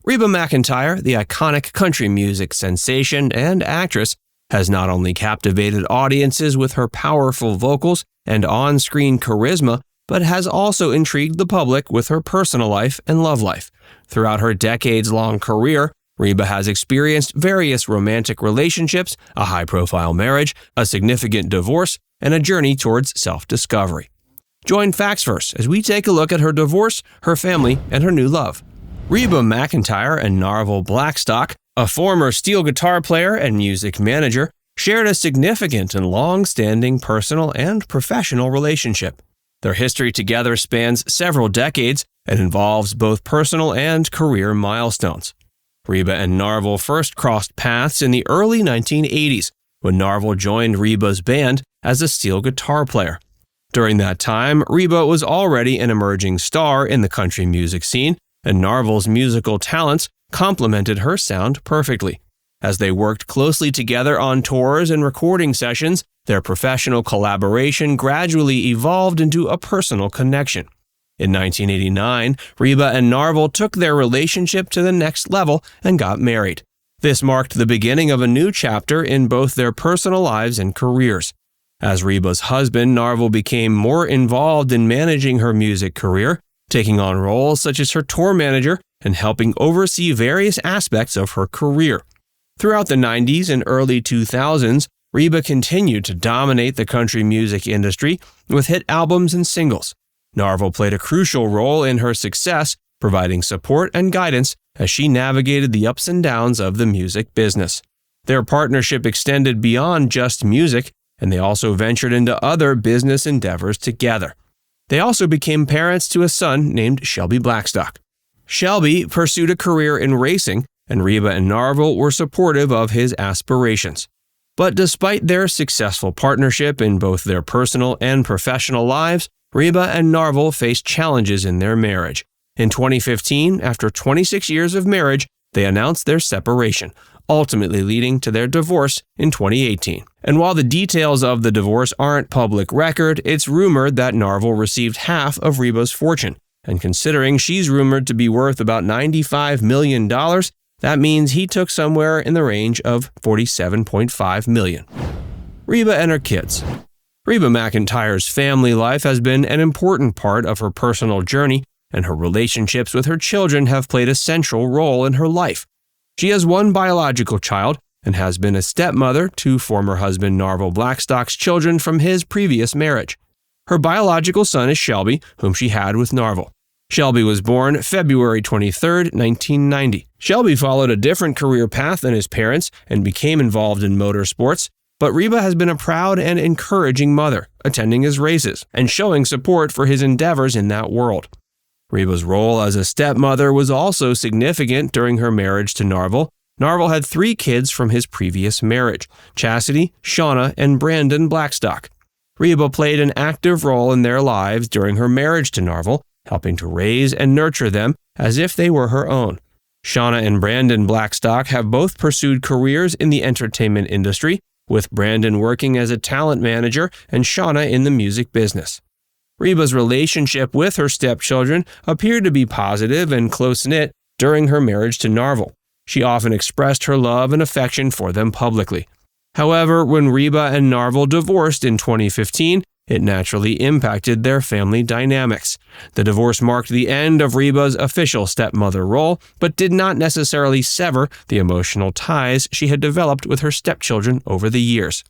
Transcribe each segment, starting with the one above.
Reba McEntire, the iconic country music sensation and actress, has not only captivated audiences with her powerful vocals and on-screen charisma, but has also intrigued the public with her personal life and love life. Throughout her decades-long career, Reba has experienced various romantic relationships, a high-profile marriage, a significant divorce, and a journey towards self-discovery. Join Facts Verse as we take a look at her divorce, her family, and her new love. Reba McEntire and Narvel Blackstock, a former steel guitar player and music manager, shared a significant and long-standing personal and professional relationship. Their history together spans several decades and involves both personal and career milestones. Reba and Narvel first crossed paths in the early 1980s when Narvel joined Reba's band as a steel guitar player. During that time, Reba was already an emerging star in the country music scene, and Narvel's musical talents complemented her sound perfectly. As they worked closely together on tours and recording sessions, their professional collaboration gradually evolved into a personal connection. In 1989, Reba and Narvel took their relationship to the next level and got married. This marked the beginning of a new chapter in both their personal lives and careers. As Reba's husband, Narvel became more involved in managing her music career, taking on roles such as her tour manager and helping oversee various aspects of her career. Throughout the 90s and early 2000s, Reba continued to dominate the country music industry with hit albums and singles. Narvel played a crucial role in her success, providing support and guidance as she navigated the ups and downs of the music business. Their partnership extended beyond just music, and they also ventured into other business endeavors together. They also became parents to a son named Shelby Blackstock. Shelby pursued a career in racing, and Reba and Narvel were supportive of his aspirations. But despite their successful partnership in both their personal and professional lives, Reba and Narvel faced challenges in their marriage. In 2015, after 26 years of marriage, they announced their separation, ultimately leading to their divorce in 2018. And while the details of the divorce aren't public record, it's rumored that Narvel received half of Reba's fortune. And considering she's rumored to be worth about $95 million, that means he took somewhere in the range of $47.5 million. Reba and Her Kids. Reba McEntire's family life has been an important part of her personal journey, and her relationships with her children have played a central role in her life. She has one biological child and has been a stepmother to former husband Narvel Blackstock's children from his previous marriage. Her biological son is Shelby, whom she had with Narvel. Shelby was born February 23, 1990. Shelby followed a different career path than his parents and became involved in motorsports, but Reba has been a proud and encouraging mother, attending his races and showing support for his endeavors in that world. Reba's role as a stepmother was also significant during her marriage to Narvel. Narvel had 3 kids from his previous marriage: Chastity, Shauna, and Brandon Blackstock. Reba played an active role in their lives during her marriage to Narvel, helping to raise and nurture them as if they were her own. Shauna and Brandon Blackstock have both pursued careers in the entertainment industry, with Brandon working as a talent manager and Shauna in the music business. Reba's relationship with her stepchildren appeared to be positive and close-knit during her marriage to Narvel. She often expressed her love and affection for them publicly. However, when Reba and Narvel divorced in 2015, it naturally impacted their family dynamics. The divorce marked the end of Reba's official stepmother role, but did not necessarily sever the emotional ties she had developed with her stepchildren over the years.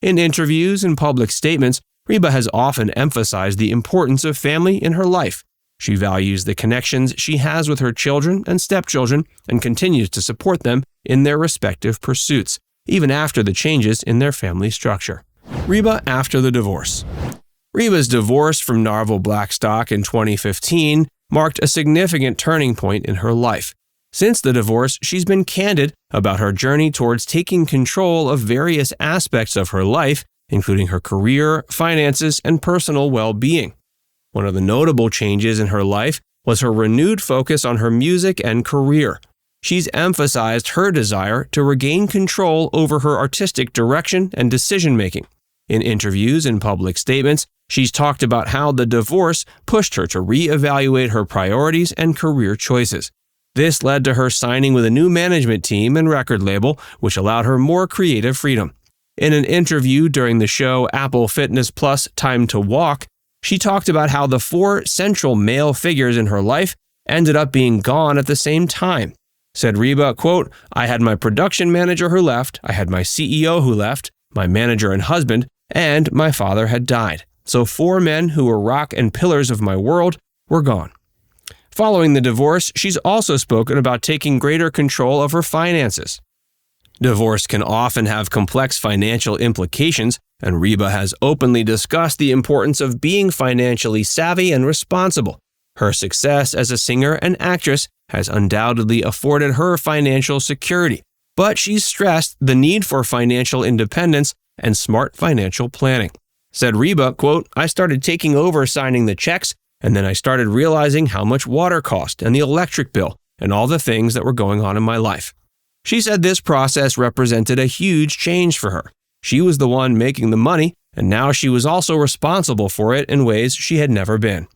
In interviews and public statements, Reba has often emphasized the importance of family in her life. She values the connections she has with her children and stepchildren and continues to support them in their respective pursuits, even after the changes in their family structure. Reba after the divorce. Reba's divorce from Narvel Blackstock in 2015 marked a significant turning point in her life. Since the divorce, she's been candid about her journey towards taking control of various aspects of her life, including her career, finances, and personal well-being. One of the notable changes in her life was her renewed focus on her music and career. She's emphasized her desire to regain control over her artistic direction and decision-making. In interviews and public statements, she's talked about how the divorce pushed her to reevaluate her priorities and career choices. This led to her signing with a new management team and record label, which allowed her more creative freedom. In an interview during the show Apple Fitness Plus Time to Walk, she talked about how the 4 central male figures in her life ended up being gone at the same time. Said Reba, quote, "I had my production manager who left, I had my CEO who left, my manager and husband, and my father had died. So 4 men who were rock and pillars of my world were gone." Following the divorce, she's also spoken about taking greater control of her finances. Divorce can often have complex financial implications, and Reba has openly discussed the importance of being financially savvy and responsible. Her success as a singer and actress has undoubtedly afforded her financial security, but she's stressed the need for financial independence and smart financial planning. Said Reba, quote, "I started taking over signing the checks, and then I started realizing how much water cost and the electric bill and all the things that were going on in my life." She said this process represented a huge change for her. She was the one making the money, and now she was also responsible for it in ways she had never been.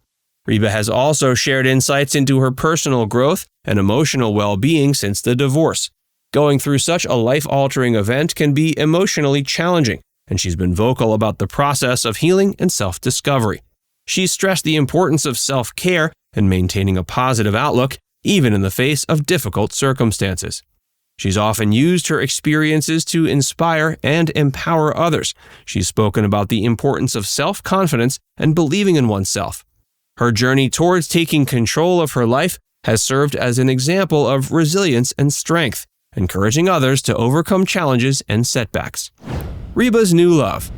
Reba has also shared insights into her personal growth and emotional well-being since the divorce. Going through such a life-altering event can be emotionally challenging, and she's been vocal about the process of healing and self-discovery. She's stressed the importance of self-care and maintaining a positive outlook, even in the face of difficult circumstances. She's often used her experiences to inspire and empower others. She's spoken about the importance of self-confidence and believing in oneself. Her journey towards taking control of her life has served as an example of resilience and strength, encouraging others to overcome challenges and setbacks. Reba's new love.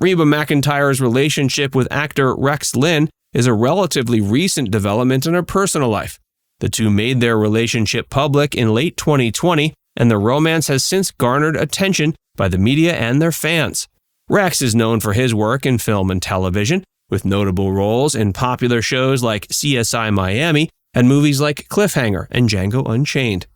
Reba McEntire's relationship with actor Rex Linn is a relatively recent development in her personal life. The two made their relationship public in late 2020, and the romance has since garnered attention by the media and their fans. Rex is known for his work in film and television, with notable roles in popular shows like CSI Miami and movies like Cliffhanger and Django Unchained.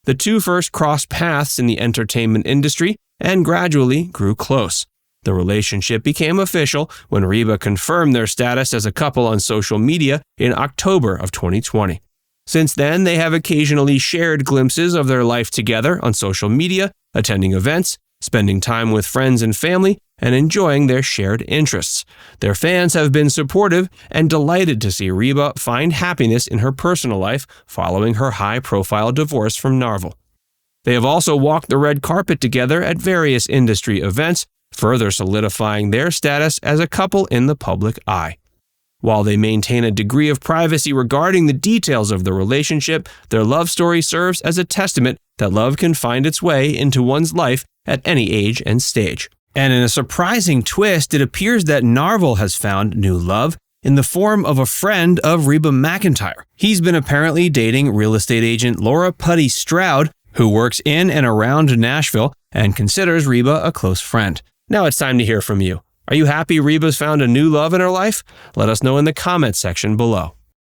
The two first crossed paths in the entertainment industry and gradually grew close. The relationship became official when Reba confirmed their status as a couple on social media in October of 2020. Since then, they have occasionally shared glimpses of their life together on social media, attending events, spending time with friends and family, and enjoying their shared interests. Their fans have been supportive and delighted to see Reba find happiness in her personal life following her high-profile divorce from Narvel. They have also walked the red carpet together at various industry events, further solidifying their status as a couple in the public eye. While they maintain a degree of privacy regarding the details of the relationship, their love story serves as a testament that love can find its way into one's life at any age and stage. And in a surprising twist, it appears that Narvel has found new love in the form of a friend of Reba McEntire. He's been apparently dating real estate agent Laura Putty Stroud, who works in and around Nashville and considers Reba a close friend. Now it's time to hear from you. Are you happy Reba's found a new love in her life? Let us know in the comments section below.